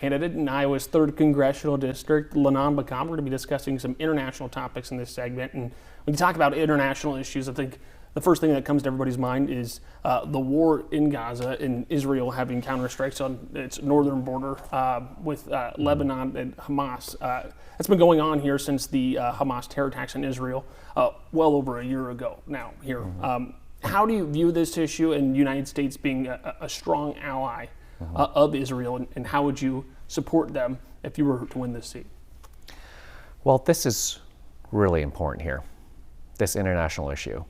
Candidate in Iowa's 3rd Congressional District, Linan Bakan. We're going to be discussing some international topics in this segment. And when you talk about international issues, I think the first thing that comes to everybody's mind is the war in Gaza and Israel having counterstrikes on its northern border with Lebanon and Hamas. It's been going on here since the Hamas terror attacks in Israel well over a year ago now here. How do you view this issue and the United States being a strong ally of Israel, and how would you support them if you were to win this seat? Well, this is really important here, this international issue.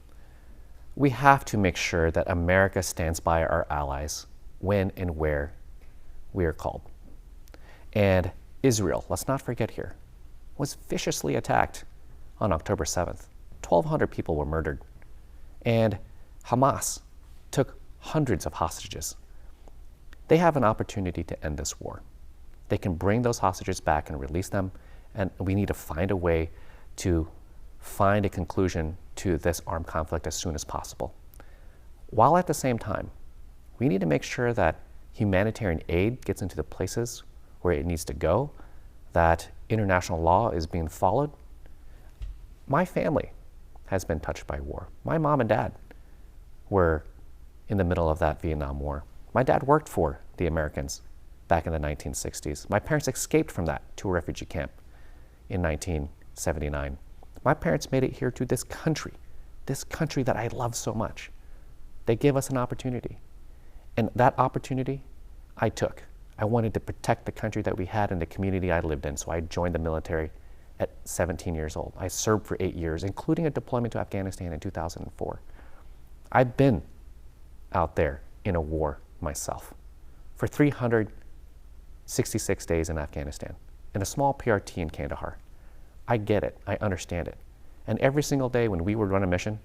We have to make sure that America stands by our allies when and where we are called. And Israel, let's not forget here, was viciously attacked on October 7th. 1,200 people were murdered. And Hamas took hundreds of hostages. They have an opportunity to end this war. They can bring those hostages back and release them, and we need to find a way to find a conclusion to this armed conflict as soon as possible. While at the same time, we need to make sure that humanitarian aid gets into the places where it needs to go, that international law is being followed. My family has been touched by war. My mom and dad were in the middle of that Vietnam War. My dad worked for the Americans back in the 1960s. My parents escaped from that to a refugee camp in 1979. My parents made it here to this country that I love so much. They gave us an opportunity. And that opportunity I took. I wanted to protect the country that we had and the community I lived in, so I joined the military at 17 years old. I served for 8 years, including a deployment to Afghanistan in 2004. I've been out there in a war myself for 366 days in Afghanistan, in a small PRT in Kandahar. I get it, I understand it. And every single day when we would run a mission,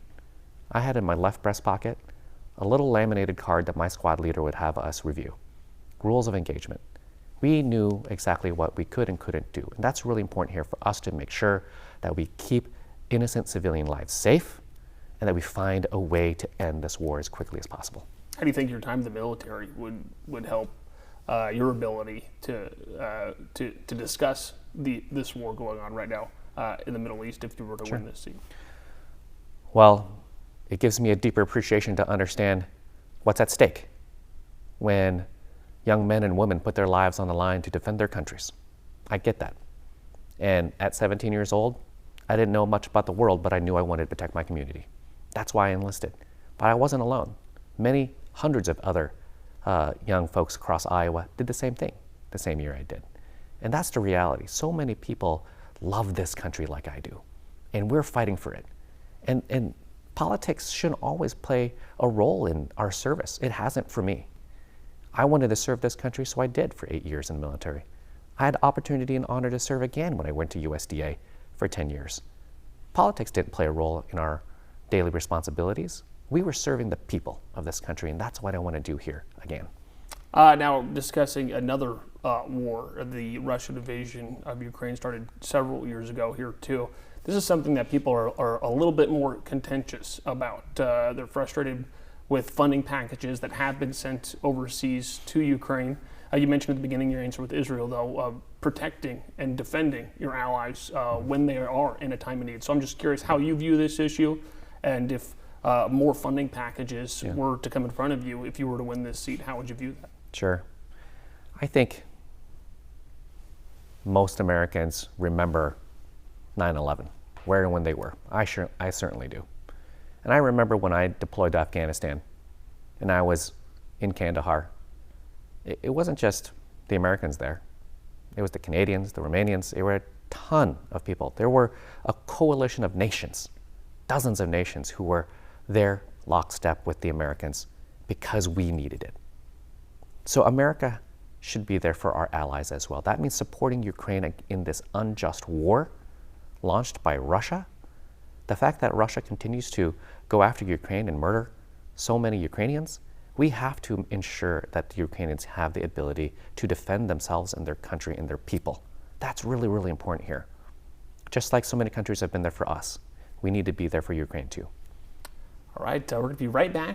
I had in my left breast pocket a little laminated card that my squad leader would have us review. Rules of engagement. We knew exactly what we could and couldn't do. And that's really important here for us to make sure that we keep innocent civilian lives safe and that we find a way to end this war as quickly as possible. How do you think your time in the military would help your ability to discuss this war going on right now in the Middle East if you were to win this seat? Well, it gives me a deeper appreciation to understand what's at stake when young men and women put their lives on the line to defend their countries. I get that. And at 17 years old, I didn't know much about the world, but I knew I wanted to protect my community. That's why I enlisted. But I wasn't alone. Many hundreds of other young folks across Iowa did the same thing the same year I did. And that's the reality. So many people love this country like I do, and we're fighting for it. And politics shouldn't always play a role in our service. It hasn't for me. I wanted to serve this country, so I did for 8 years in the military. I had the opportunity and honor to serve again when I went to USDA for 10 years. Politics didn't play a role in our daily responsibilities. We were serving the people of this country, and that's what I want to do here again. Now discussing another war, the Russian invasion of Ukraine started several years ago here too. This is something that people are a little bit more contentious about. They're frustrated with funding packages that have been sent overseas to Ukraine. You mentioned at the beginning your answer with Israel, though, protecting and defending your allies when they are in a time of need. So I'm just curious how you view this issue, and if more funding packages were to come in front of you, if you were to win this seat, how would you view that? Sure. I think most Americans remember 9/11, where and when they were. I certainly do. And I remember when I deployed to Afghanistan and I was in Kandahar, it wasn't just the Americans there. It was the Canadians, the Romanians. There were a ton of people. There were a coalition of nations, dozens of nations who were there lockstep with the Americans because we needed it. So America should be there for our allies as well. That means supporting Ukraine in this unjust war launched by Russia. The fact that Russia continues to go after Ukraine and murder so many Ukrainians, we have to ensure that the Ukrainians have the ability to defend themselves and their country and their people. That's really, really important here. Just like so many countries have been there for us, we need to be there for Ukraine too. All right, we're going to be right back.